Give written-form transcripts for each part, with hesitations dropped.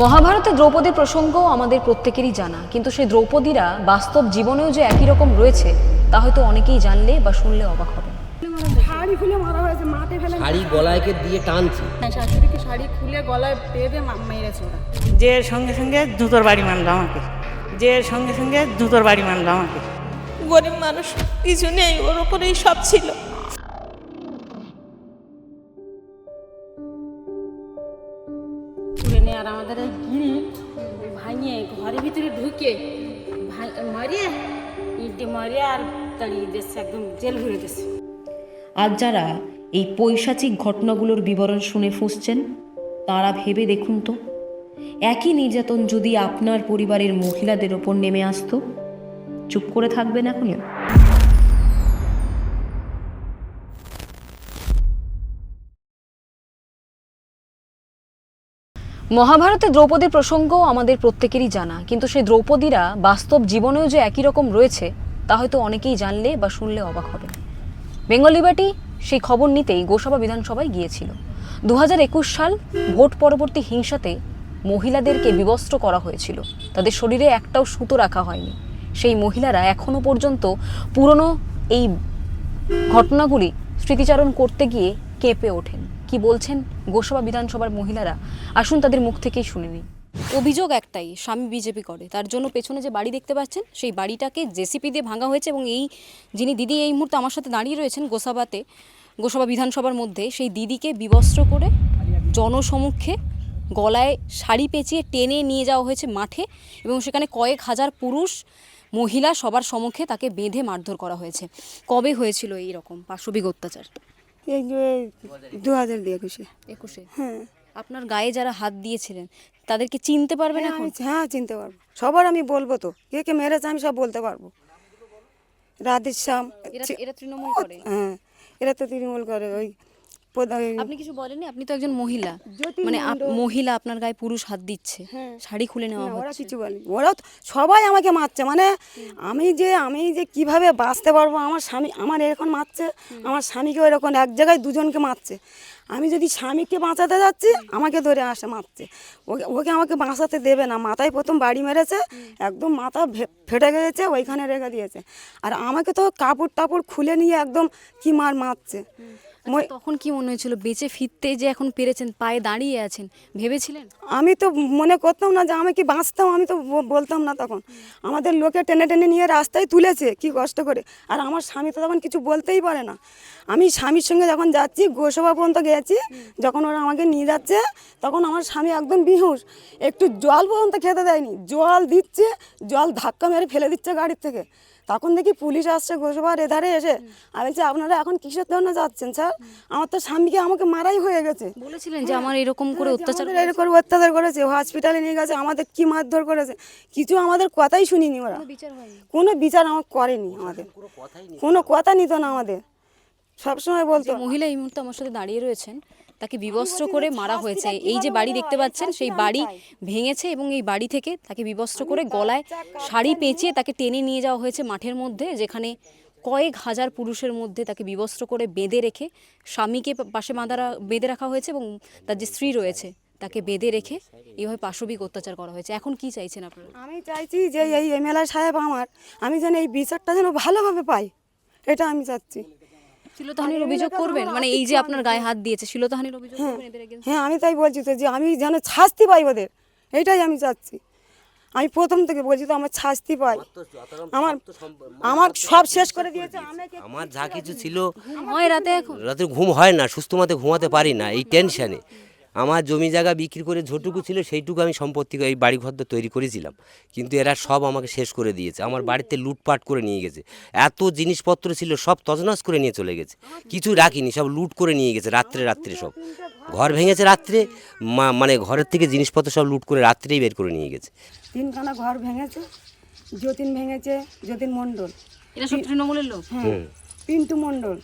মহাভারতে দ্রৌপদীর প্রসঙ্গ আমাদের প্রত্যেকেরই জানা, কিন্তু সেই দ্রৌপদীরা বাস্তব জীবনেও যে একই রকম রয়েছে তা হয়তো অনেকেই জানলে বা শুনলে অবাক হবেন। শাড়ি খুলে মারা হয়েছে, মাঠে ফেলে শাড়ি গলায়কে দিয়ে টানছে, শাশুড়িকে শাড়ি খুলে গলায় বেঁধে মেরেছে ওরা। যে সঙ্গে সঙ্গে জুতোর বাড়ি মারলো আমাকে, যে সঙ্গে সঙ্গে জুতোর বাড়ি মারলো আমাকে। গরিব মানুষ, কিছু নেই, ওর ওপরেই সব ছিল। তুলে নিয়ে আর আমাদের এই গিরি ভাঙিয়ে ঘরের ভিতরে ঢুকে মারিয়ে ইটে মারিয়ে আর তাড়িয়ে দিচ্ছে, একদম জেল ভরে দিচ্ছে। আজ যারা এই পৈশাচিক ঘটনাগুলোর বিবরণ শুনে ফুঁসছেন তারা ভেবে দেখুন তো, একই নির্যাতন যদি আপনার পরিবারের মহিলাদের ওপর নেমে আসতো, চুপ করে থাকবেন এখনও? মহাভারতে দ্রৌপদীর প্রসঙ্গ আমাদের প্রত্যেকেরই জানা, কিন্তু সেই দ্রৌপদীরা বাস্তব জীবনেও যে একই রকম রয়েছে তা হয়তো অনেকেই জানলে বা শুনলে অবাক হবেন। বেঙ্গল লিবার্টি সেই খবর নিতেই গোসাবা বিধানসভায় গিয়েছিল। 2021 সাল ভোট পরবর্তী হিংসাতে মহিলাদেরকে বিবস্ত্র করা হয়েছিল, তাদের শরীরে একটাও সুতো রাখা হয়নি। সেই মহিলারা এখনো পর্যন্ত পুরনো এই ঘটনাগুলি স্মৃতিচারণ করতে গিয়ে কেঁপে ওঠেন। কি বলছেন গোসাবা বিধানসভার মহিলারা, আসুন তাদের মুখ থেকেই শুনে নিই। অভিযোগ একটাই, স্বামী বিজেপি করে, তার জন্য পেছনে যে বাড়ি দেখতে পাচ্ছেন সেই বাড়িটাকে জেসিপি দিয়ে ভাঙা হয়েছে, এবং এই যিনি দিদি এই মুহূর্তে আমার সাথে দাঁড়িয়ে রয়েছেন গোসাবা বিধানসভার মধ্যে, সেই দিদিকে বিবস্ত্র করে জনসমক্ষে গলায় শাড়ি পেঁচিয়ে টেনে নিয়ে যাওয়া হয়েছে মাঠে, এবং সেখানে কয়েক হাজার পুরুষ মহিলা সবার সম্মুখে তাকে বেঁধে মারধর করা হয়েছে। কবে হয়েছিল এই রকম পাশবিক অত্যাচার? এই যে 2021-এ। হ্যাঁ। আপনার গায়ে যারা হাত দিয়েছিলেন তাদেরকে চিনতে পারবেন এখন? হ্যাঁ, চিনতে পারবো, সবার আমি বলবো তো, কে কে মেরেছে আমি সব বলতে পারবো। রাধেশ্যাম, এরা তৃণমূল করে? হ্যাঁ, এরা তো তৃণমূল করে। ওই আপনি কিছু বলেননি? আপনি তো একজন মহিলা, মানে মহিলা, আপনার গায়ে পুরুষ হাত দিচ্ছে, শাড়ি খুলে নেওয়া ওরা হচ্ছে। কিছু বলেনি, ওরা সবাই আমাকে মারছে। মানে আমি যে কিভাবে বাঁচতে পারবো, আমার স্বামী আমার এরকম মারছে, আমার স্বামীকে এরকম এক জায়গায় দুজনকে মারছে। আমি যদি স্বামীকে বাঁচাতে যাচ্ছি আমাকে ধরে আসে মারছে, ওকে আমাকে বাঁচাতে দেবে না। মাথায় প্রথম বাড়ি মেরেছে, একদম মাথা ফেটে গেছে, ওইখানে রেখে দিয়েছে। আর আমাকে তো কাপড় টাপড় খুলে নিয়ে একদম কি মারছে। তখন কি মনে হয়েছিল, বেঁচে ফিরতে যে এখন পেরেছেন, পায়ে দাঁড়িয়ে আছেন, ভেবেছিলেন? আমি তো মনে করতাম না যে আমি কি বাঁচতাম, আমি তো বলতাম না তখন। আমাদের লোকে টেনে টেনে নিয়ে রাস্তায় তুলেছে কি কষ্ট করে, আর আমার স্বামী তো তখন কিছু বলতেই পারে না। আমি স্বামীর সঙ্গে যখন যাচ্ছি, গোসভা পর্যন্ত গেছি, যখন ওরা আমাকে নিয়ে যাচ্ছে তখন আমার স্বামী একদম বিহুশ, একটু জল পর্যন্ত খেতে দেয়নি, জল দিচ্ছে, জল ধাক্কা মেরে ফেলে দিচ্ছে গাড়ির থেকে। তখন দেখি পুলিশ আসছে গোসবার এধারে এসে, আর বলছে আপনারা এখন কিসের জন্য যাচ্ছেন স্যার, আমার তো স্বামীকে আমাকে মারাই হয়ে গেছে। বলেছিলেন যে আমার এরকম করে অত্যাচার করেছে, হসপিটালে নিয়ে গেছে, আমাদের কি মারধর করেছে, কিছু আমাদের কথাই শুনিনি ওরা। কোনো বিচার আমার করেনি, আমাদের কোনো কথা নিত না আমাদের, সবসময় বলতো। মহিলা এই মুহূর্তে আমার সাথে দাঁড়িয়ে রয়েছেন, তাকে বিবস্ত্র করে মারা হয়েছে। এই যে বাড়ি দেখতে পাচ্ছেন সেই বাড়ি ভেঙেছে, এবং এই বাড়ি থেকে তাকে বিবস্ত্র করে গলায় শাড়ি পেঁচিয়ে তাকে টেনে নিয়ে যাওয়া হয়েছে মাঠের মধ্যে, যেখানে কয়েক হাজার পুরুষের মধ্যে তাকে বিবস্ত্র করে বেঁধে রেখে, স্বামীকে পাশে বেঁধে রাখা হয়েছে, এবং তার যে স্ত্রী রয়েছে তাকে বেঁধে রেখে এইভাবে পাশবিক অত্যাচার করা হয়েছে। এখন কি চাইছেন আপনারা? আমি চাইছি যে এই এমএলএ সাহেব আমি যেন এই বিচারটা যেন ভালোভাবে পাই, এটা আমি চাচ্ছি। শ্লীলতাহানির অভিযোগ করবেন, মানে এই যে আপনার গায়ে হাত দিয়েছে, শ্লীলতাহানির অভিযোগ করবেন এদের এগেইনস্টে? হ্যাঁ, আমি তাই বলছি তো, যে আমি যেন শাস্তি পাই ওদের, এটাই আমি চাচ্ছি। আমি প্রথম থেকে বলছি তো, আমার শাস্তি পাই। আমার সব শেষ করে দিয়েছে। আমার যা কিছু ছিল, রাতে ঘুম হয় না, সুস্থ মতে ঘুমাতে পারি না এই টেনশানে। আমার জমি জায়গা বিক্রি করে যেটুকু ছিল সেইটুকু আমি সম্পত্তি এই বাড়িঘর তৈরি করেছিলাম, কিন্তু এরা সব আমাকে শেষ করে দিয়েছে। আমার বাড়িতে লুটপাট করে নিয়ে গেছে, এত জিনিসপত্র ছিল সব তছনছ করে নিয়ে চলে গেছে, কিছু রাখিনি, সব লুট করে নিয়ে গেছে। রাত্রে সব ঘর ভেঙেছে, রাত্রে মানে ঘরের থেকে জিনিসপত্র সব লুট করে রাত্রেই বের করে নিয়ে গেছে। 3খানা ঘর ভেঙেছে, যতীন ভেঙেছে, যতীন মণ্ডল, এরা সব তৃণমূলের লোক। হ্যাঁ, পিন্টু মণ্ডল,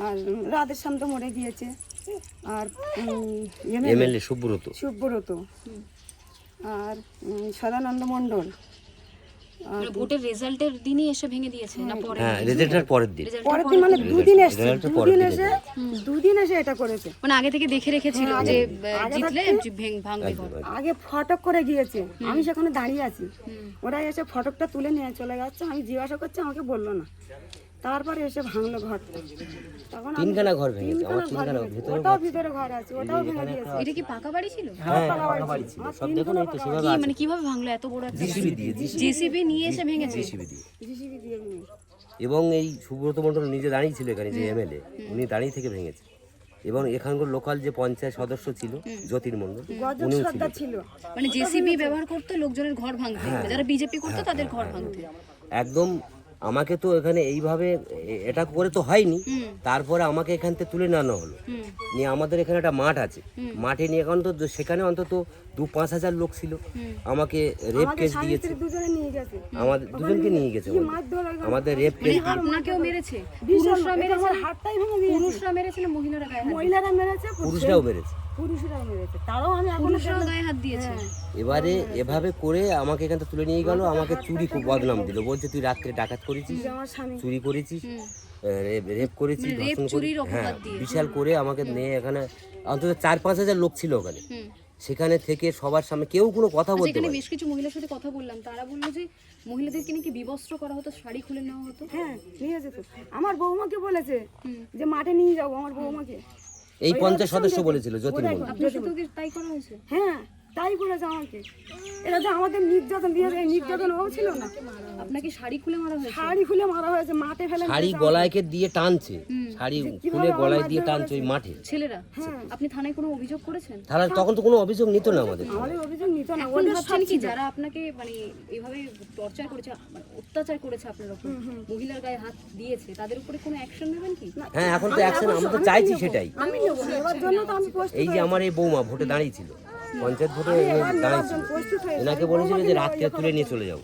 আর রাধেশ্যাম তো মরে গিয়েছে, আর মানে ভোটের রেজাল্টের দিনই এসে ভেঙে দিয়েছে না পরে? হ্যাঁ, রেজাল্টের পরের দিন। পরের দিন মানে দুদিন এসছে, রেজাল্টের পরের দুদিন এসে এটা করেছে। মানে আগে থেকে দেখে রেখেছিল যে জিতলে ভাঙবে ঘর। আগে ফটক করে গিয়েছে, আমি সেখানে দাঁড়িয়ে আছি, ওরা এসে ফটকটা তুলে নিয়ে চলে যাচ্ছে, আমি জিজ্ঞাসা করছি, আমাকে বললো না, তারপরে এসে ভাঙলো ঘরটা। তখন আমি- তিনখানা ঘর ভেঙেছে, আমার তিনখানা ভিতরে ওটাও ভিতরে ঘর আছে, ওটাও ভেঙে দিয়েছে। এটা কি পাকা বাড়ি ছিল? হ্যাঁ পাকা বাড়ি ছিল, সব দেখুন এই তো সেভাবে কি আছে। মানে কিভাবে ভাঙলো এত বড় একটা? জিসিবি দিয়ে জেসিবি নিয়ে এসে ভেঙেছে? জিসিবি দিয়ে। জিসিবি দিয়ে ভেঙেছে। এবং এই সুব্রত মণ্ডল নিজে দাঁড়িয়ে ছিল এখানে, যে এমএলএ, উনি দাঁড়িয়ে থেকে ভেঙেছে। এবং এখানকার লোকাল যে পঞ্চায়েত সদস্য ছিল জ্যোতির মণ্ডল, গজব উনিও শ্রদ্ধা ছিলেন। ছিল। মানে জেসিবি ব্যবহার করতে লোকজনের ঘর ভাঙতে, যারা বিজেপি করতো তাদের ঘর ভাঙতে। একদম আমাকে তো এখানে এইভাবে এটা করে তো হয়নি, তারপরে আমাকে এখান থেকে তুলে নেওয়া হলো, নিয়ে আমাদের এখানে একটা মাঠ আছে, মাঠে নিয়ে এখন তো সেখানে অন্তত 2-5 হাজার লোক ছিল, আমাকে রেপ কেস দিয়েছে, দুজনে নিয়ে গেছে, আমাদের দুজনকে নিয়ে গেছে, আমাদের রেপ কেস দিয়ে আপনাকেও মেরেছে? পুরুষরা মেরেছে, আমার হাতটাই ভেঙে দিয়েছে। পুরুষরা মেরেছে না মহিলারা গায়ে হাত? মহিলারা মেরেছে, পুরুষরাও বেড়েছে। পুরুষরাও মেরেছে, তারাও আমি এখন পুরুষরাও গায়ে হাত দিয়েছে? এবারে এভাবে করে আমাকে এখান থেকে তুলে নিয়ে গেল, আমাকে চুরি খুব বদনাম দিল, বলছে তুই রাত্রে ডাকাত করেছিস, আমার স্বামী চুরি করেছিস, রেপ করেছিস, ধর্ষণ চুরির করেছিস। হ্যাঁ, অপবাদ দিয়ে। বিশাল করে আমাকে নিয়ে এখানে অন্তত 4-5 হাজার লোক ছিল ওখানে, সেখানে থেকে সবার সামনে কেউ কোনো কথা বলতে এখানে পারে বেশ কিছু মহিলার সাথে কথা বললাম, তারা বললো যে মহিলাদেরকে নাকি বিবস্ত্র করা হতো, শাড়ি খুলে নেওয়া হতো। হ্যাঁ নিয়ে যেত। আমার বৌমাকে বলেছে যে মাঠে নিয়ে যাবো আমার বৌমাকে। এই পঞ্চায়েত সদস্য বলেছিল জ্যোতির মণ্ডল। আপনার সাথেও কি তাই করা হয়েছে? হ্যাঁ তাই করেছে আমাকে। এরা যে আমাদের নির্যাতন দিয়েছে, এই নির্যাতন ও ছিল না। আপনাকে শাড়ি খুলে মারা হয়েছে? শাড়ি খুলে মারা হয়েছে, মাঠে ফেলে শাড়ি গলায়কে দিয়ে টানছে, শাড়ি খুলে গলায় দিয়ে টানছে ওই মাঠে। ছেলেরা? আপনি থানায় কোনো অভিযোগ করেছেন? তাহলে তখন তো কোনো অভিযোগ নিত না আমাদের। আমাদের অভিযোগ নিত না। এখন ভাবছেন কি যারা আপনাকে মানে এইভাবে টর্চার করেছে, মানে অত্যাচার করেছে আপনার উপর, মহিলার গায়ে হাত দিয়েছে, তাদের উপরে কোনো অ্যাকশন নেবেন কি? হ্যাঁ, এখন তো অ্যাকশন আমরা তো চাইছি সেটাই। আমি নেবো, নেওয়ার জন্য তো আমি প্রস্তুত। এই যে আমার এই বৌমা ভোটে দাঁড়িয়েছিল, পঞ্চায়েত ভোটে দাঁড়িয়েছিল, প্রস্তুত হয়ে এনাকে বলেছিল যে রাত্রে তুলে নিয়ে চলে যাও।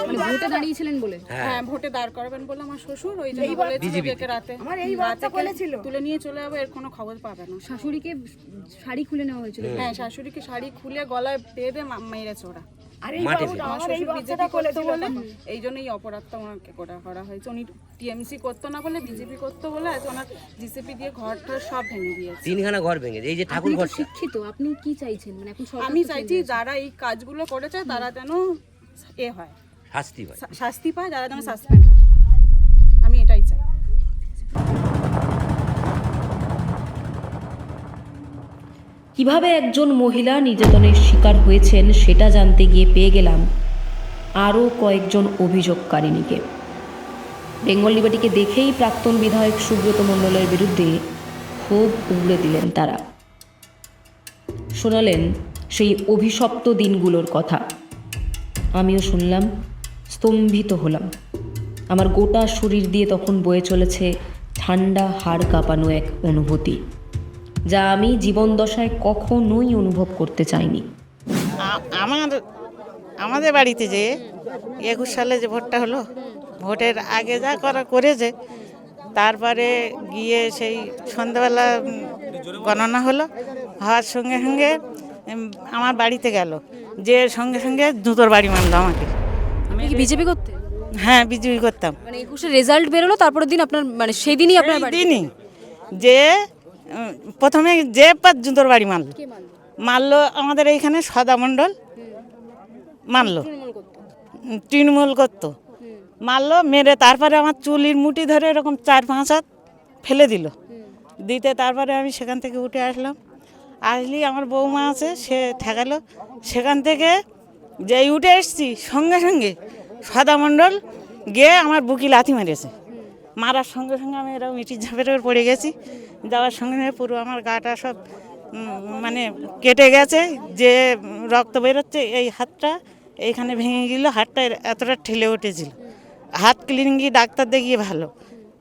মানে ভোটে দাঁড়িয়েছিলেন বলে? হ্যাঁ, ভোটে দাঁড় করাবেন বলে আমার শ্বশুর ওই জন্য বলেছিল যে রাতে আমার এই বাচ্চা বলেছিল তুলে নিয়ে চলে যাবো, এর কোনো খবর পাবে না। শাশুড়িকে শাড়ি খুলে নেওয়া হয়েছিল? হ্যাঁ, শাশুড়িকে শাড়ি খুলে গলায় বেঁধে মেরেছে ওরা। আর এই মাঠে বাবুটা আমার আমার এই শ্বশুর বাচ্চাটা বিজেপি করতো বলেছিল বলে এই জন্য এই অপরাধটা ওনাকে করা হয়েছে। উনি টিএমসি করতো না বলে বিজেপি করতো বলে আজ ওনার জিসিপি দিয়ে ঘরটা সব ভেঙে দিয়েছে। 3খানা ঘর ভেঙে, এই যে ঠাকুর আপনি তো ঘর। শিক্ষিত, আপনি কি চাইছেন? মানে এখন সরকার আমি চাইছি যারা এই কাজগুলো করেছে তারা যেন হয়, শাস্তি হয়। শাস্তি পায়, যারা যেন সাসপেন্ড হয়, আমি এটাই চাই। কিভাবে একজন মহিলা নির্যাতনের শিকার হয়েছেন সেটা জানতে গিয়ে পেয়ে গেলাম আরও কয়েকজন অভিযোগকারিণীকে। বেঙ্গল লিবার্টিকে দেখেই প্রাক্তন বিধায়ক সুব্রত মণ্ডলের বিরুদ্ধে ক্ষোভ উগড়ে দিলেন তারা। শোনালেন সেই অভিশপ্ত দিনগুলোর কথা। আমিও শুনলাম, স্তম্ভিত হলাম। আমার গোটা শরীর দিয়ে তখন বয়ে চলেছে ঠান্ডা হাড় কাঁপানো এক অনুভূতি, যা আমি জীবন দশায় কখনোই অনুভব করতে চাইনি। আমাদের বাড়িতে যে 21 সালে যে ভোটটা হলো, ভোটের আগে যা করেছে, তারপরে গিয়ে সেই সন্ধ্যাবেলা গণনা হলো, হওয়ার সঙ্গে সঙ্গে আমার বাড়িতে গেল, যে সঙ্গে সঙ্গে জুতোর বাড়ি মারলো আমাকে। আপনি কি বিজেপি করতে? হ্যাঁ, বিজেপি করতাম। মানে 21-এর রেজাল্ট বেরোলো, তারপরের দিন আপনার মানে সেই দিনই আপনার বাড়ি? দিনই যে প্রথমে যে জুতোর বাড়ি মারলো আমাদের এইখানে সদা মণ্ডল মারলো, তৃণমূল করতো, মারলো, মেরে তারপরে আমার চুলির মুঠি ধরে এরকম 4-5 হাত ফেলে দিতে তারপরে আমি সেখান থেকে উঠে আসলাম। আসলি আমার বৌমা আছে, সে ঠেকালো। সেখান থেকে যেই উঠে এসছি সঙ্গে সঙ্গে সদা মণ্ডল গিয়ে আমার বুকি লাথি মেরেছে। মারার সঙ্গে সঙ্গে আমি এরকম ইটির ঝাঁপের উপর পড়ে গেছি। যাওয়ার সঙ্গে সঙ্গে পুরো আমার গাটা সব মানে কেটে গেছে, যে রক্ত বেরোচ্ছে। এই হাতটা এইখানে ভেঙে গেল, হাতটা এতটা ঠেলে উঠেছিল। হাত ক্লিনিকে ডাক্তার দেখিয়ে ভালো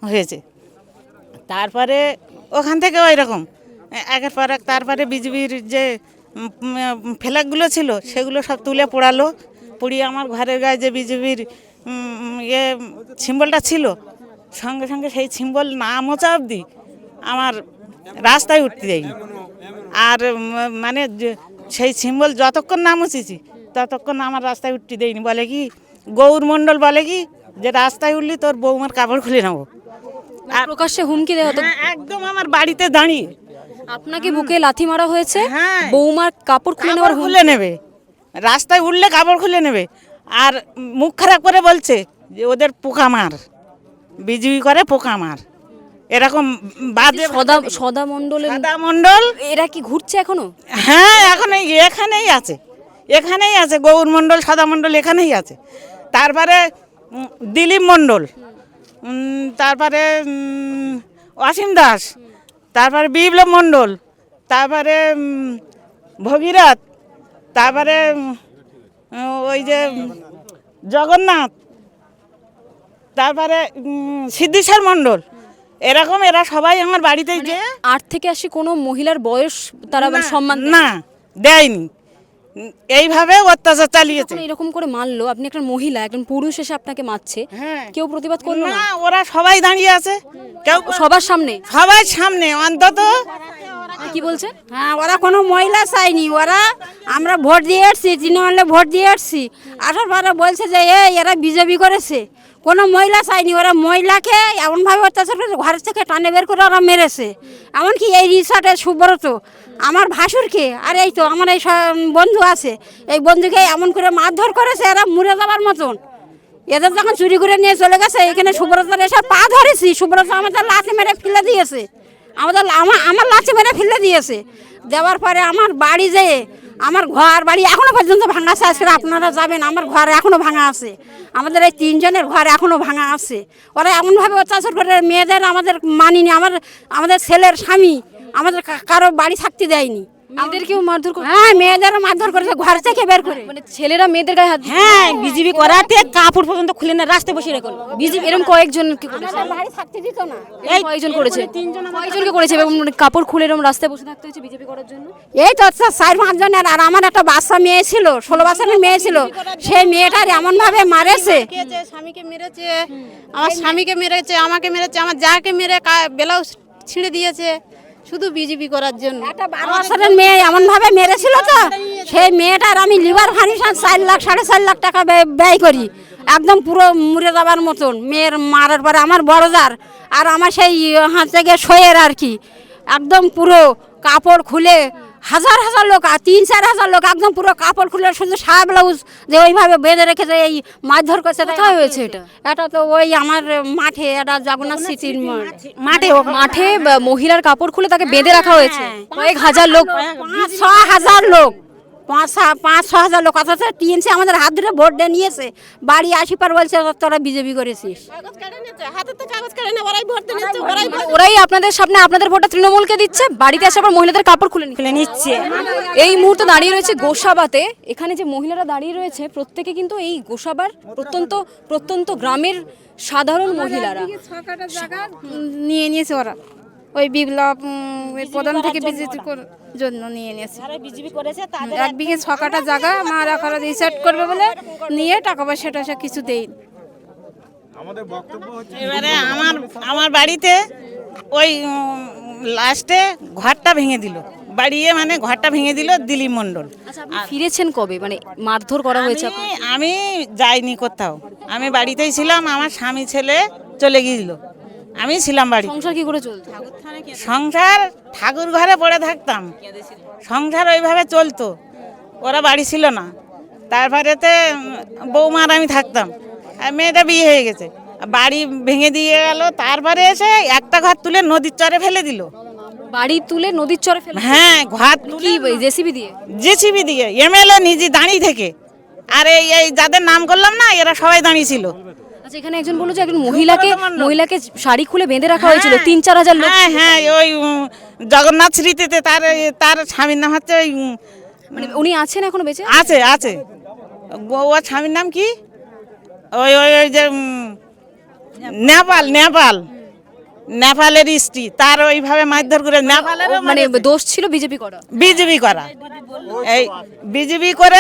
হয়েছে। তারপরে ওখান থেকে ওই রকম একের পর এক, তারপরে বিজেপির যে ফ্ল্যাগগুলো ছিল সেগুলো সব তুলে পোড়ালো। পুড়িয়ে আমার ঘরের গায়ে যে বিজেপির সিম্বলটা ছিল, সঙ্গে সঙ্গে সেই সিম্বল না মোচা অবধি আমার রাস্তায় উঠতে দেয়নি। আর মানে সেই সিম্বল যতক্ষণ না মুছেছি ততক্ষণ আমার রাস্তায় উঠতে দেয়নি। বলে কি গৌর মণ্ডল বলে কি যে রাস্তায় উঠলি তোর বৌমার কাপড় খুলে নেবো। আর প্রকাশ্যে হুমকি দেওয়া হতো। হ্যাঁ, একদম আমার বাড়িতে দাঁড়িয়ে আপনাকে বুকে লাথি মারা হয়েছে, হ্যাঁ। বৌমার কাপড় খুলে নেওয়ার কাপড় খুলে নেবে, রাস্তায় উঠলে কাপড় খুলে নেবে। আর মুখ খারাপ করে বলছে যে ওদের পোকা মার, বিজুই করে পোকা মার, এরকম বাজে সদা মণ্ডলের সাদা মণ্ডল। এরা কি ঘুরছে এখনো? হ্যাঁ, এখন এখানেই আছে, এখানেই আছে গৌর মণ্ডল, সাদা মণ্ডল এখানেই আছে। তারপরে দিলীপ মণ্ডল, তারপরে অসীম দাস, তারপরে বিপ্লব মণ্ডল, তারপরে ভগীরথ, তারপরে ওই যে জগন্নাথ, তারপরে সিদ্ধেশ্বর মণ্ডল, এরকম এরা সবাই আমার বাড়িতেই যে 8 থেকে 80 কোনো মহিলার বয়স তারা মানে সম্মান দেয় না দেয়নি, এইভাবে অত্যাচার চালিয়েছে। না। এরকম করে মারলো, আপনি একটা মহিলা, একজন পুরুষ এসে আপনাকে মারছে, হ্যাঁ। কেউ প্রতিবাদ করলো না? না, ওরা সবাই দাঁড়িয়ে আছে, কেউ সবার সামনে? সবার সামনে অন্তত। কি বলছে? হ্যাঁ, ওরা কোনো মহিলা চায়নি, ওরা আমরা ভোট দিয়ে আসছি, তৃণমূলে ভোট দিয়ে আসছি, আসার পরে বলছে যে এরা বিজেপি করেছে, কোনো মহিলা চায়নি। ওরা মহিলাকে এমনভাবে অত্যাচার করে ঘর থেকে টানে বের করে ওরা মেরেছে। এমনকি এই রিসার্টের সুব্রত আমার ভাসুরকে, আর এই তো আমার এই বন্ধু আছে, এই বন্ধুকে এমন করে মারধর করেছে এরা মুড়ে যাবার মতন। এদের যখন চুরি করে নিয়ে চলে গেছে, এখানে সুব্রতর এসে পা ধরেছি, সুব্রত আমাদের লাথি মেরে ফেলে দিয়েছে, আমার লাথি মেরে ফেলে দিয়েছে। দেওয়ার পরে আমার বাড়ি যেয়ে আমার ঘর বাড়ি এখনো পর্যন্ত ভাঙা আছে। আজকে আপনারা যাবেন, আমার ঘর এখনো ভাঙা আছে, আমাদের এই 3 জনের ঘর এখনো ভাঙা আছে। ওরা এমনভাবে অত্যাচার করে মেয়েদের আমাদের মানিনি, আমাদের ছেলের স্বামী আমাদের কারো বাড়ি থাকতে দেয়নি। মেয়েদেরকেও মারধর করে? হ্যাঁ, মেয়েদেরও মারধর করেছে ঘর থেকে বের করে। মানে ছেলেরা মেয়েদের গায়ে হাত দিচ্ছে? হ্যাঁ, বিজেপি করাতে কাপড় পর্যন্ত খুলে না রাস্তায় বসে রেখে বিজেপি এরকম কয়েকজন কি করেছে? বাড়ি থাকতে দিত না। কয়েকজন করেছে? কয়েকজনকে করেছে এবং কাপড় খুলে এরকম রাস্তায় বসে থাকতে হয়েছে বিজেপি করার জন্য? এই তো 4-5 জনের। আর আমার একটা বাচ্চা মেয়ে ছিল, 16 বছরের মেয়ে ছিল, সেই মেয়েটার এমন ভাবে মারেছে। স্বামীকে মেরেছে, আমার স্বামীকে মেরেছে, আমাকে মেরেছে, আমার যাকে মেরে ব্লাউজ ছিঁড়ে দিয়েছে শুধু বিজেপি করার জন্য। একটা 12 বছরের মেয়ে এমন ভাবে মেরেছিল, তো সেই মেয়েটার আমি লিভার ফার্নিশন 4-4.5 লাখ টাকা ব্যয় করি, একদম পুরো মুড়ে যাবার মতন। মেয়ের মারার পরে আমার বড়জার আর আমার সেই হাত থেকে শোয়ের আর কি একদম পুরো কাপড় খুলে হাজার হাজার লোক, 3-4 হাজার লোক একদম পুরো কাপড় খুলে শুধু শাড়ি ব্লাউজ যে ওইভাবে বেঁধে রেখেছে, এই মারধর করছে। কোথায় হয়েছে এটা? এটা তো ওই আমার মাঠে, এটা জগন্নাথ সিটির মাঠে। মাঠে মহিলার কাপড় খুলে তাকে বেঁধে রাখা হয়েছে, কয়েক হাজার লোক, 5-6 হাজার লোক, 5-6 হাজার লোক। অথচ টিএমসি আমাদের হাত ধরে ভোট দিয়ে নিয়েছে, বাড়ি আসি পর বলছে তোরা বিজেপি করেছিস। ওরাই আপনাদের সামনে আপনাদের ভোটটা তৃণমূলকে দিচ্ছে, বাড়িতে আসে আবার মহিলাদের কাপড় খুলে নিচ্ছে। এই মুহূর্তে দাঁড়িয়ে রয়েছে গোসাবাতে। এখানে যে মহিলারা দাঁড়িয়ে রয়েছে প্রত্যেকে কিন্তু এই গোসাবার প্রত্যন্ত গ্রামের সাধারণ মহিলারা। নিয়ে নিয়েছে ওরা, ওই বিপ্লব প্রধান থেকে বিজেপি জন্য নিয়ে নিয়েছে। 1 বিঘে 6 কাঠা জায়গা আমার এখন রিসার্চ করবে বলে নিয়ে টাকা পয়সা টয়সা কিছু দেই। এবারে আমার বাড়িতে ওই লাস্টে ঘরটা ভেঙে দিল, বাড়িয়ে মানে ঘরটা ভেঙে দিল দিলীপ মণ্ডল। আচ্ছা, আপনি ফিরেছেন কবে? মানে মারধর করা হয়েছে? আমি যাইনি কোথাও, আমি বাড়িতেই ছিলাম। আমার স্বামী ছেলে চলে গিয়েছিল, আমি ছিলাম বাড়ি। সংসার কি করে চলতো? সংসার ঠাকুর ঘরে পড়ে থাকতাম, সংসার ওইভাবে চলতো, ওরা বাড়ি ছিল না। তারপরেতে বৌমার আমি থাকতাম, আর মেয়েটা বিয়ে হয়ে গেছে, বাড়ি ভেঙে দিয়ে গেল। তারপরে এসে একটা ঘর তুলে নদীর চরে ফেলে দিল। বাড়ি তুলে নদীর চরে ফেলে? হ্যাঁ, ঘর কি জেসিবি দিয়ে? জেসিবি দিয়ে, এমএলএ নিজে দাঁড়িয়ে থেকে। আর এই যাদের নাম করলাম না, এরা সবাই দাঁড়িয়ে ছিল। আচ্ছা, এখানে একজন বলল যে একজন মহিলাকে শাড়ি খুলে বেঁধে রাখা হয়েছিল, 3-4 হাজার লোক। হ্যাঁ হ্যাঁ, ওই জগন্নাথ স্মৃতিতে তার স্বামীর নাম হচ্ছে ওই, মানে উনি আছেন এখনো বেঁচে? আছে। ওর স্বামীর নাম কি, ওই যে নেপালের স্ত্রী, তার ওইভাবে মারধর করে। নেপালের মানে দোষ ছিল বিজেপি করা? এই বিজেপি করে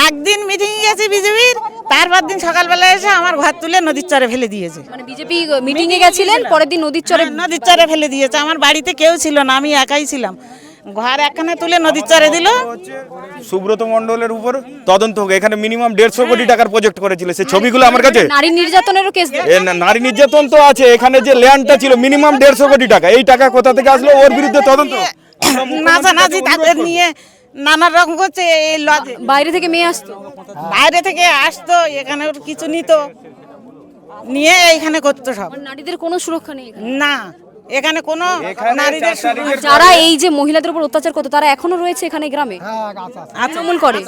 একদিন মিটিং গেছে বিজেপির, তারপর দিন সকালবেলা এসে আমার ঘর তুলে নদীর চরে ফেলে দিয়েছে। মানে বিজেপি মিটিং এ গেছিলেন, পরের দিন নদীর চরে ফেলে দিয়েছে। আমার বাড়িতে কেউ ছিল না, আমি একাই ছিলাম। ঘর একখানে তুলে নদীর চরে দিল। সুব্রত মণ্ডলের উপর তদন্ত হোক। এখানে মিনিমাম 150 কোটি টাকার প্রজেক্ট করেছিল, সেই ছবিগুলো আমার কাছে। নারী নির্যাতনেরও কেস নারী নির্যাতন তো আছে, এখানে যে ল্যান্ডটা ছিল মিনিমাম 150 কোটি টাকা, এই টাকা কোথা থেকে আসলো, ওর বিরুদ্ধে তদন্ত। নাচানাচি তাদের নিয়ে নানা রকম করছে। এই লজে বাইরে থেকে মেয়ে আসতো, বাইরে থেকে আসতো, এখানে ওর কিছু নিত, নিয়ে এইখানে করতো সব। নারীদের কোনো সুরক্ষা নেই এখানে। না, এখানে কোনো নারীদের যারা এই যে মহিলাদের উপর অত্যাচার করতো তারা এখনো রয়েছে এখানে গ্রামে, তৃণমূল করে।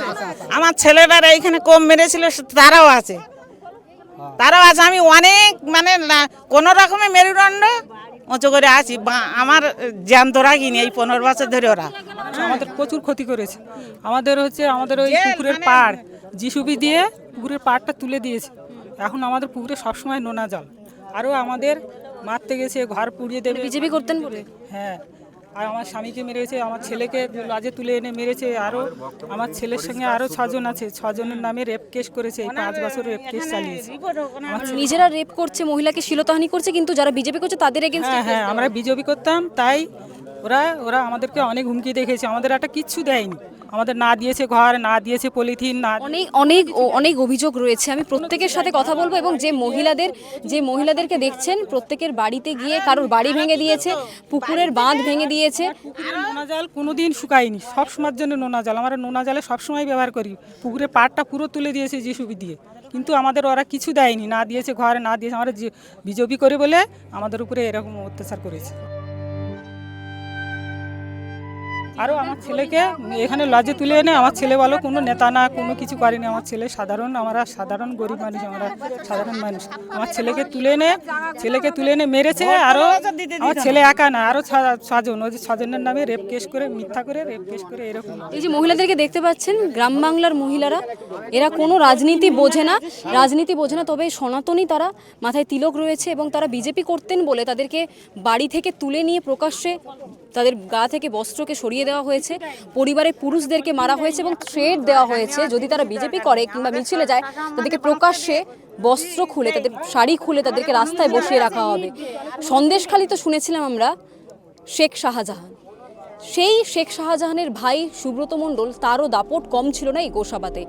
আমার ছেলেরা এইখানে কম মেরেছিল, তারাও আছে, তারাও আছে। আমি অনেক মানে কোনো রকমের মেরুদণ্ড উঁচু করে আছি, আমার জ্যান্ত রাখিনি এই 15 বছর ধরে ওরা। আমাদের প্রচুর ক্ষতি করেছে। আমাদের ওই পুকুরের পাড় জিসিবি দিয়ে পুকুরের পাড়টা তুলে দিয়েছে। এখন আমাদের পুকুরে সবসময় নোনা জল। আরও আমাদের মারতে গেছে, ঘর পুড়িয়ে দেবে। বিজেপি করতেন বলে? হ্যাঁ, আর আমার স্বামীকে মেরেছে, আমার ছেলেকে লাজে তুলে এনে মেরেছে। আরও আমার ছেলের সঙ্গে আরও 6 জন আছে, 6 জনের নামে রেপ কেস করেছে। 5 বছর রেপ কেস চালিয়েছে। নিজেরা রেপ করছে, মহিলাকে শ্লীলতাহানি করছে, কিন্তু যারা বিজেপি করছে তাদের এগেইনস্টে। হ্যাঁ, আমরা বিজেপি করতাম, তাই ওরা আমাদেরকে অনেক হুমকি দেখেছে। আমাদের একটা কিচ্ছু দেয়নি, আমাদের না দিয়েছে ঘর, না দিয়েছে পলিথিন, না। অনেক অভিযোগ রয়েছে। আমি প্রত্যেকের সাথে কথা বলবো, এবং যে মহিলাদেরকে দেখছেন প্রত্যেকের বাড়িতে গিয়ে কারোর বাড়ি ভেঙে দিয়েছে, পুকুরের বাঁধ ভেঙে দিয়েছে। নোনা জল কোনোদিন শুকায়নি, সব সময়ের জন্য নোনা জল। আমরা নোনা জলে সবসময় ব্যবহার করি। পুকুরের পাড়টা পুরো তুলে দিয়েছে জিসিবি দিয়ে, কিন্তু আমাদের ওরা কিছু দেয়নি, না দিয়েছে ঘর, না দিয়েছে। আমরা বিজেপি করে বলে আমাদের উপরে এরকম অত্যাচার করেছে। আরও আমার ছেলেকে এখানে লজে তুলে এনে, আমার ছেলে বলো কোনো নেতা না, কোনো কিছু করেনি। আমার ছেলে আমরা সাধারণ গরিব মানুষ, আমরা সাধারণ মানুষ। আমার ছেলেকে তুলে এনে মেরেছে। আরও আমার ছেলে একা না, আরও 6 জন, ওই যে 6 জনের নামে রেপ কেস করে, মিথ্যা করে রেপ কেস করে এরকম। এই যে মহিলাদেরকে দেখতে পাচ্ছেন, গ্রাম বাংলার মহিলারা, এরা কোনো রাজনীতি বোঝে না, তবে সনাতনী তারা, মাথায় তিলক রয়েছে, এবং তারা বিজেপি করতেন বলে তাদেরকে বাড়ি থেকে তুলে নিয়ে প্রকাশ্যে তাদের গা থেকে বস্ত্রকে সরিয়ে দেওয়া হয়েছে, পরিবারের পুরুষদেরকে মারা হয়েছে, এবং থ্রেট দেওয়া হয়েছে যদি তারা বিজেপি করে কিংবা মিছিলে যায় তাদেরকে প্রকাশ্যে বস্ত্র খুলে, তাদের শাড়ি খুলে তাদেরকে রাস্তায় বসিয়ে রাখা হবে। সন্দেশখালি তো শুনেছিলাম আমরা শেখ শাহজাহান, সেই শেখ শাহজাহানের ভাই সুব্রত মণ্ডল, তারও দাপট কম ছিল না এই গোসাবাতে।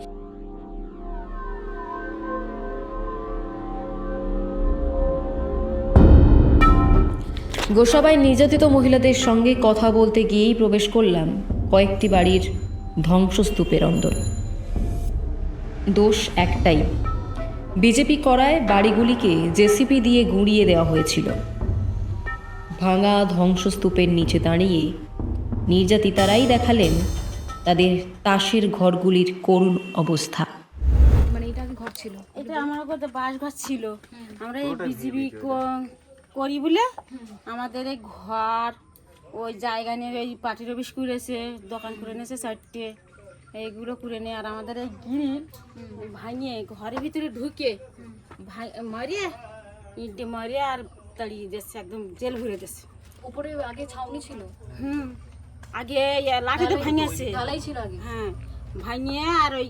গোসাবায় নির্যাতিত মহিলাদের সঙ্গে কথা বলতে গিয়েই প্রবেশ করলাম কয়েকটি বাড়ির ধ্বংসস্তূপের অন্দর। দোষ একটাই, বিজেপি করায় বাড়িগুলিকে জেসিপি দিয়ে গুঁড়িয়ে দেওয়া হয়েছিল। ভাঙা ধ্বংসস্তূপের নিচে দাঁড়িয়ে নির্যাতিতারাই দেখালেন তাদের তাসের ঘরগুলির করুণ অবস্থা। মানে এটা ঘর ছিল, এটা আমার ঘরে বাসঘর ছিল। আমরা এই বিজেপি করি বলে আমাদের এই ঘর, ওই জায়গা নিয়ে ওই পার্টির অফিস করেছে, দোকান করে নিয়েছে 4টে, এইগুলো করে নিয়ে। আর আমাদের এই গ্রিল ভাঙিয়ে ঘরের ভিতরে ঢুকে মারিয়ে ইটে মারিয়ে আর তাড়িয়ে দিচ্ছে, একদম জেল ভরে দিচ্ছে। উপরে আগে ছাউনি ছিল, আগে লাঠিতে ভাঙিয়েছে, ঢালাই ছিল আগে। হ্যাঁ, ভাঙিয়ে আর ওই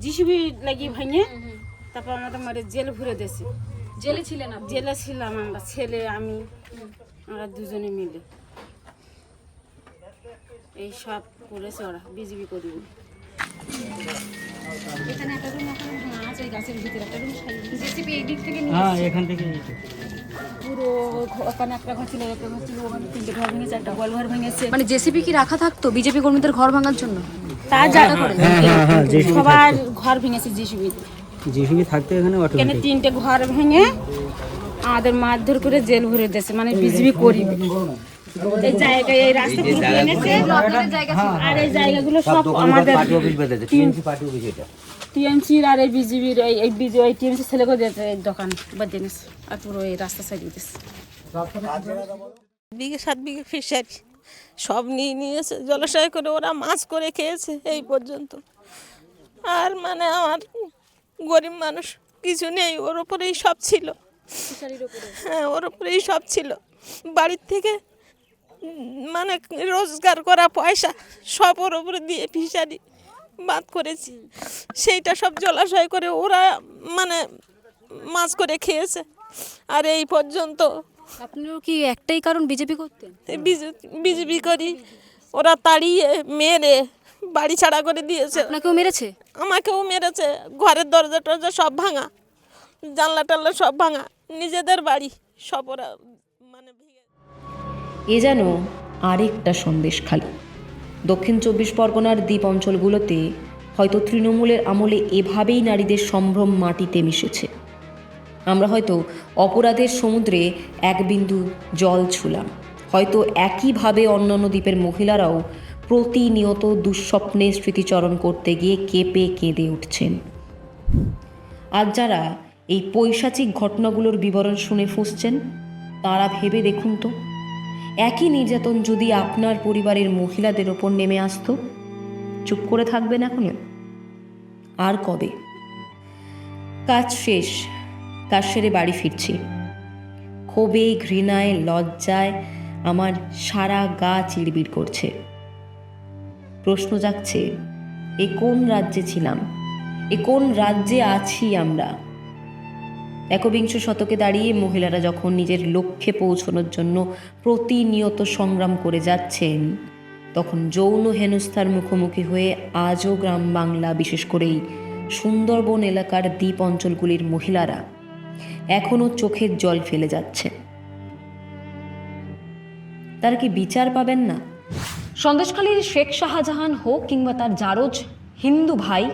জিসিবি লাগিয়ে ভাঙিয়ে তারপর আমাদের মারে জেল ভরে দিয়েছে। জেলে ছিলেন? জেলে ছিলাম আমরা, ছেলে আমি, আমরা দুজনে মিলে। এই সব করেছে ওরা, বিজেপি করি। এখানে একটা রুম আছে, গাছের ভিতরে একটা রুম, জেসিপি এই দিক থেকে এখান থেকে পুরো ওখানে একটা ঘর ছিল, একটা ঘর ছিল, ওখানে 3টে ঘর ভেঙেছে, একটা গোয়াল ঘর ভেঙেছে। মানে জেসিপি কি রাখা থাকতো বিজেপি কর্মীদের ঘর ভাঙার জন্য? তার জায়গা করে সবার ঘর ভেঙেছে জিসিবি থাকতে এখানে 3টে ঘর ভেঙে আমাদের মারধর করে জেল ভরে দিয়েছে, মানে বিজেপি করি। এই জায়গায় এই রাস্তা পুরো এনেছে, আর এই জায়গাগুলো সব আমাদের টিএমসি আর এই বিজেপির এই টিএমসি ছেলে করে দিয়েছে, এই দোকান বাদ দিয়েছে, আর পুরো এই রাস্তা সাইড দিয়েছে। 7 বিঘে ফিশারি সব নিয়েছে, জলাশয় করে ওরা মাছ করে খেয়েছে এই পর্যন্ত। আর মানে আমার গরিব মানুষ, কিছু নেই, ওর উপরেই সব ছিল। হ্যাঁ, ওর উপরেই সব ছিল। বাড়ির থেকে মানে রোজগার করা পয়সা সব ওর উপরে দিয়ে ফিশারি বাদ করেছি, সেইটা সব জলাশয় করে ওরা মানে মাছ করে খেয়েছে। আর এই পর্যন্ত আপনারও কি একটাই কারণ বিজেপি করতেন? বিজেপি করি, ওরা তাড়িয়ে মেরে বাড়ি ছাড়া করে দিয়েছে। আপনাকেও মেরেছে? আমাকেও মেরেছে, ঘরের দরজা টরজা সব ভাঙা, জানলা টাল্লা সব ভাঙা, নিজেদের বাড়ি সব ওরা মানে ভেঙে। এ যেন আরেকটা সন্দেশখালি। দক্ষিণ 24 পরগনার দ্বীপ অঞ্চলগুলোতে হয়তো তৃণমূলের আমলে এভাবেই নারীদের সম্ভ্রম মাটিতে মিশেছে। আমরা হয়তো অপরাধের সমুদ্রে এক বিন্দু জল ছুলাম। হয়তো একইভাবে অন্যান্য দ্বীপের মহিলারাও প্রতিনিয়ত দুঃস্বপ্নে স্মৃতিচরণ করতে গিয়ে কেঁপে কেঁদে উঠছেন। আজ যারা এই পৈশাচিক ঘটনাগুলোর বিবরণ শুনে ফুঁসছেন, তারা ভেবে দেখুন তো, একই নির্যাতন যদি আপনার পরিবারের মহিলাদের ওপর নেমে আসতো, চুপ করে থাকবেন এখনো? আর কবে? কাজ শেষ, কাজ সেরে বাড়ি ফিরছি। ক্ষোভে, ঘৃণায়, লজ্জায় আমার সারা গা চিড়বিড় করছে। প্রশ্ন জাগছে, এ কোন রাজ্যে ছিলাম? এ কোন রাজ্যে আছি আমরা? একবিংশ শতকে দাঁড়িয়ে মহিলারা যখন নিজের লক্ষ্যে পৌঁছানোর জন্য প্রতিনিয়ত সংগ্রাম করে যাচ্ছেন, তখন যৌন হেনস্থার মুখোমুখি হয়ে আজও গ্রাম বাংলা, বিশেষ করেই সুন্দরবন এলাকার দ্বীপ অঞ্চলগুলির মহিলারা এখনও চোখের জল ফেলে যাচ্ছে। তারা কি বিচার পাবেন না? সন্দেশখালীর শেখ শাহজাহান হোক কিংবা তার জারজ হিন্দু ভাই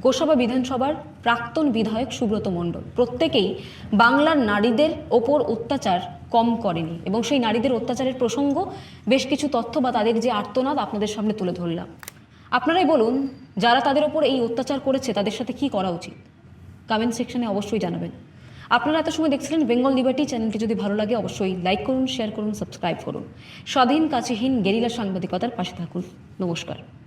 গোসাবা বিধানসভার প্রাক্তন বিধায়ক সুব্রত মণ্ডল, প্রত্যেকেই বাংলার নারীদের ওপর অত্যাচার কম করেনি এবং সেই নারীদের অত্যাচারের প্রসঙ্গ বেশ কিছু তথ্য বা তাদের যে আর্তনাদ আপনাদের সামনে তুলে ধরলাম। আপনারাই বলুন, যারা তাদের ওপর এই অত্যাচার করেছে তাদের সাথে কি করা উচিত? কমেন্ট সেকশনে অবশ্যই জানাবেন। আপনারা এত সময় দেখছিলেন বেঙ্গল লিবার্টি। চ্যানেলটি যদি ভালো লাগে অবশ্যই লাইক করুন, শেয়ার করুন, সাবস্ক্রাইব করুন। স্বাধীন, কাছেহীন গেরিলা সাংবাদিকতার পাশে থাকুন। নমস্কার।